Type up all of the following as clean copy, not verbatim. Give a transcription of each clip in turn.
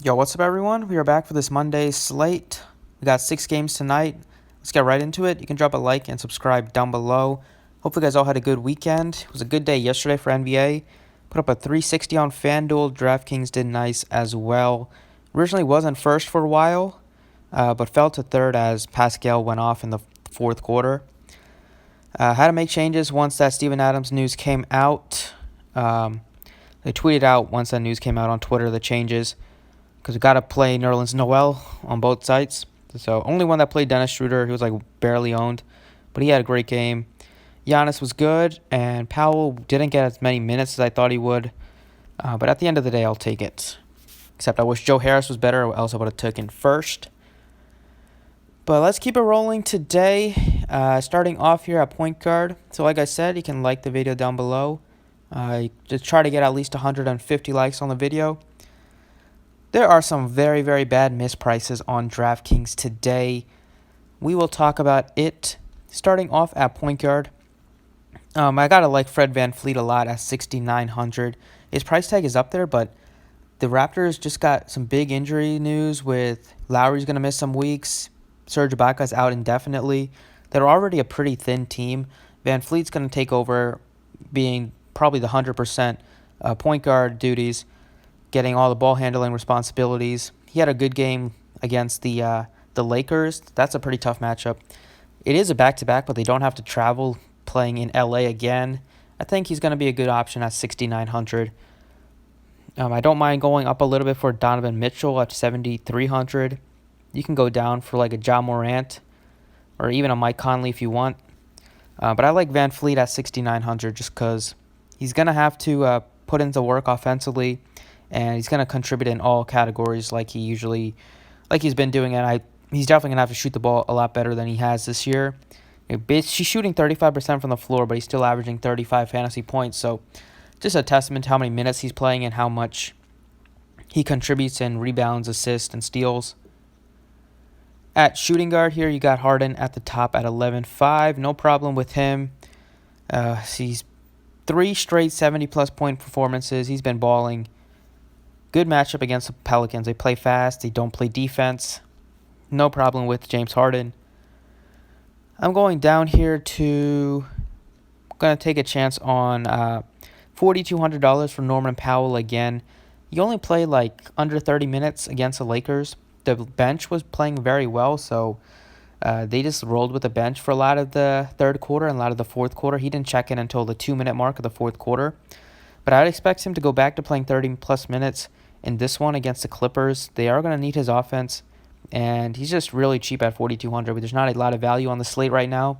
Yo, what's up, everyone? We are back for this Monday slate. We got 6 games tonight. Let's get right into it. You can drop a like and subscribe down below. Hopefully, you guys all had a good weekend. It was a good day yesterday for NBA. Put up a 360 on FanDuel. DraftKings did nice as well. Originally wasn't first for a while, but fell to third as Pascal went off in the fourth quarter. Had to make changes once that Steven Adams news came out. They tweeted out once that news came out on Twitter the changes, because we got to play Nerlens Noel on both sides. So only one that played Dennis Schroeder. He was like barely owned, but he had a great game. Giannis was good, and Powell didn't get as many minutes as I thought he would. But at the end of the day, I'll take it. Except I wish Joe Harris was better, or else I would have taken first. But let's keep it rolling today. Starting off here at point guard. So like I said, you can like the video down below. Just try to get at least 150 likes on the video. There are some very, very bad misprices on DraftKings today. We will talk about it. Starting off at point guard, I gotta like Fred VanVleet a lot at 6,900. His price tag is up there, but the Raptors just got some big injury news with Lowry's gonna miss some weeks. Serge Ibaka's out indefinitely. They're already a pretty thin team. VanVleet's gonna take over, being probably the 100% point guard duties, getting all the ball handling responsibilities. He had a good game against the Lakers. That's a pretty tough matchup. It is a back-to-back, but they don't have to travel, playing in LA again. I think he's going to be a good option at 6,900. I don't mind going up a little bit for Donovan Mitchell at 7,300. You can go down for like a Ja Morant or even a Mike Conley if you want. But I like VanVleet at 6,900 just because he's going to have to put into work offensively, and he's going to contribute in all categories like he's been doing. And he's definitely going to have to shoot the ball a lot better than he has this year. He's shooting 35% from the floor, but he's still averaging 35 fantasy points. So just a testament to how many minutes he's playing and how much he contributes in rebounds, assists, and steals. At shooting guard here, you got Harden at the top at 11.5. No problem with him. He's 3 straight 70-plus point performances. He's been balling. Good matchup against the Pelicans. They play fast. They don't play defense. No problem with James Harden. I'm going down here to... going to take a chance on $4,200 for Norman Powell again. He only played like under 30 minutes against the Lakers. The bench was playing very well, so they just rolled with the bench for a lot of the third quarter and a lot of the fourth quarter. He didn't check in until the 2-minute mark of the fourth quarter. But I'd expect him to go back to playing 30-plus minutes in this one against the Clippers. They are going to need his offense, and he's just really cheap at 4,200. But there's not a lot of value on the slate right now.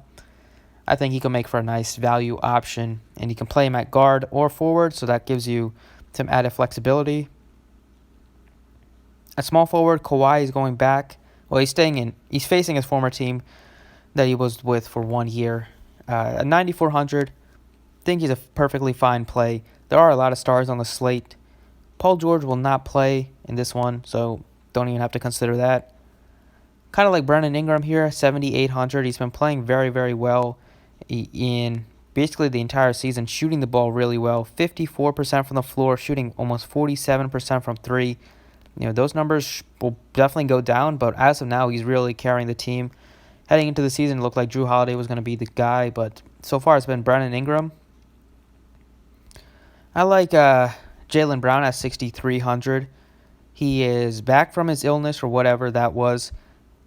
I think he can make for a nice value option, and you can play him at guard or forward, so that gives you some added flexibility. At small forward, Kawhi is going back. Well, he's facing his former team that he was with for 1 year. At 9,400, I think he's a perfectly fine play. There are a lot of stars on the slate. Paul George will not play in this one, so don't even have to consider that. Kind of like Brandon Ingram here, 7,800. He's been playing very, very well in basically the entire season, shooting the ball really well. 54% from the floor, shooting almost 47% from three. Those numbers will definitely go down, but as of now, he's really carrying the team. Heading into the season, it looked like Drew Holiday was going to be the guy, but so far it's been Brandon Ingram. I like Jaylen Brown at 6,300. He is back from his illness or whatever that was.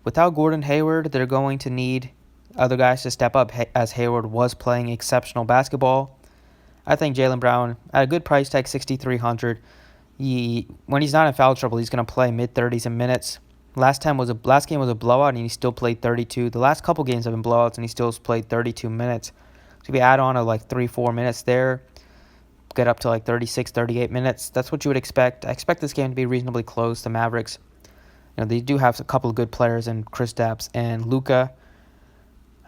Without Gordon Hayward, they're going to need other guys to step up, as Hayward was playing exceptional basketball. I think Jaylen Brown at a good price tag, 6,300. When he's not in foul trouble, he's going to play mid-30s in minutes. Last game was a blowout, and he still played 32. The last couple games have been blowouts, and he still played 32 minutes. So if you add on like 3-4 minutes there, get up to like 36, 38 minutes. That's what you would expect. I expect this game to be reasonably close. The Mavericks, they do have a couple of good players in Kristaps and Luka.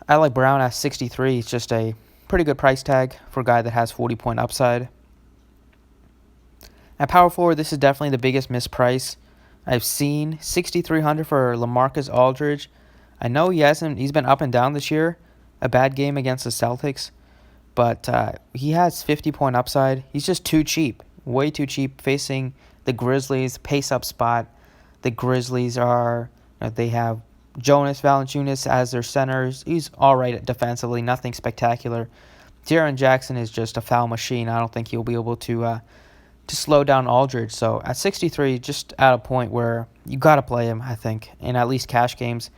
I like Brown at 63. It's just a pretty good price tag for a guy that has 40-point upside. At power forward, this is definitely the biggest misprice I've seen. 6,300 for LaMarcus Aldridge. I know he's been up and down this year. A bad game against the Celtics, but he has 50-point upside. He's just too cheap, way too cheap, facing the Grizzlies, pace-up spot. The Grizzlies are, they have Jonas Valanciunas as their centers. He's all right defensively, nothing spectacular. Jaren Jackson is just a foul machine. I don't think he'll be able to slow down Aldridge. So at 63, just at a point where you got to play him, I think, in at least cash games.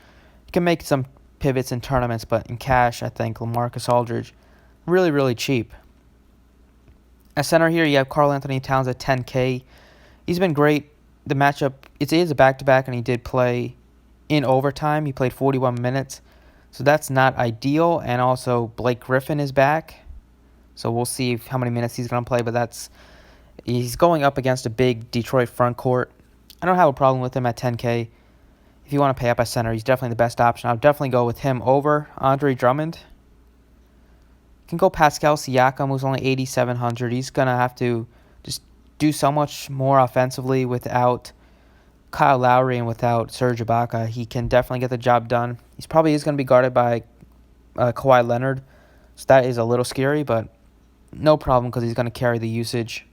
You can make some pivots in tournaments, but in cash, I think LaMarcus Aldridge, really, really cheap. At center here, you have Karl Anthony Towns at 10K. He's been great. The matchup, it is a back-to-back, and he did play in overtime. He played 41 minutes, so that's not ideal. And also, Blake Griffin is back, so we'll see how many minutes he's going to play, but he's going up against a big Detroit front court. I don't have a problem with him at 10K. If you want to pay up at center, he's definitely the best option. I'll definitely go with him over Andre Drummond. You can go Pascal Siakam, who's only 8,700. He's going to have to just do so much more offensively without Kyle Lowry and without Serge Ibaka. He can definitely get the job done. He's probably is going to be guarded by Kawhi Leonard, so that is a little scary, but no problem because he's going to carry the usage.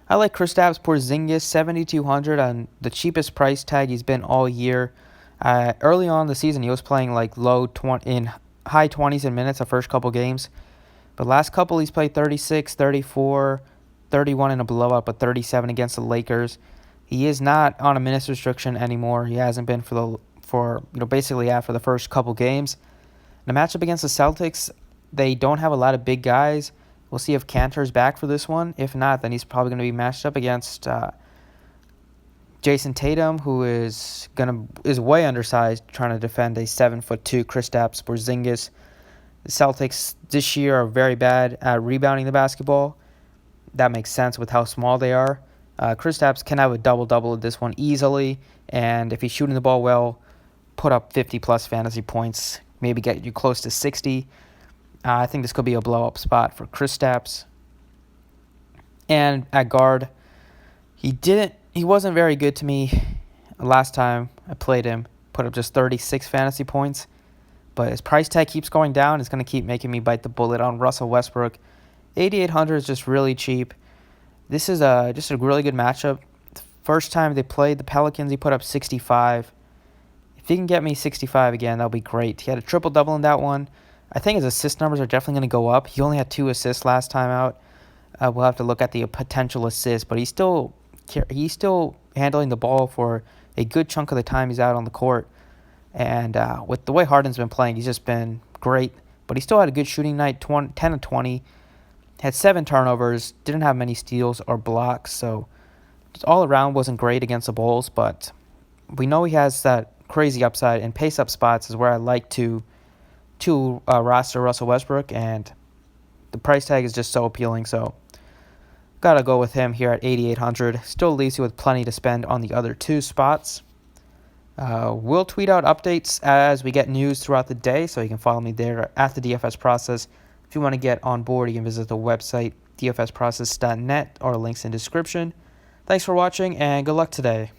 I like Kristaps Porzingis, 7,200 on the cheapest price tag he's been all year. Early on in the season, he was playing like high 20s in minutes the first couple games. But last couple, he's played 36, 34, 31 in a blowout, but 37 against the Lakers. He is not on a minutes restriction anymore. He hasn't been for basically after the first couple games. The matchup against the Celtics, they don't have a lot of big guys. We'll see if Kanter's back for this one. If not, then he's probably going to be matched up against Jason Tatum, who is way undersized, trying to defend a 7'2" Kristaps Porzingis. The Celtics this year are very bad at rebounding the basketball. That makes sense with how small they are. Kristaps can have a double-double with this one easily, and if he's shooting the ball well, put up 50-plus fantasy points, maybe get you close to 60. I think this could be a blow-up spot for Kristaps. And at guard, he wasn't very good to me last time I played him. Put up just 36 fantasy points. But his price tag keeps going down. It's going to keep making me bite the bullet on Russell Westbrook. 8,800 is just really cheap. This is just a really good matchup. The first time they played the Pelicans, he put up 65. If he can get me 65 again, that'll be great. He had a triple-double in that one. I think his assist numbers are definitely going to go up. He only had 2 assists last time out. We'll have to look at the potential assists, but he's still handling the ball for a good chunk of the time he's out on the court. And with the way Harden's been playing, he's just been great. But he still had a good shooting night, 10 of 20. Had 7 turnovers, didn't have many steals or blocks. So just all around wasn't great against the Bulls. But we know he has that crazy upside, and pace-up spots is where I like to roster Russell Westbrook, and the price tag is just so appealing, so gotta go with him here at 8,800. Still leaves you with plenty to spend on the other 2 spots. We'll tweet out updates as we get news throughout the day, so you can follow me there at the DFS Process. If you want to get on board, you can visit the website dfsprocess.net or links in description. Thanks for watching, and good luck today.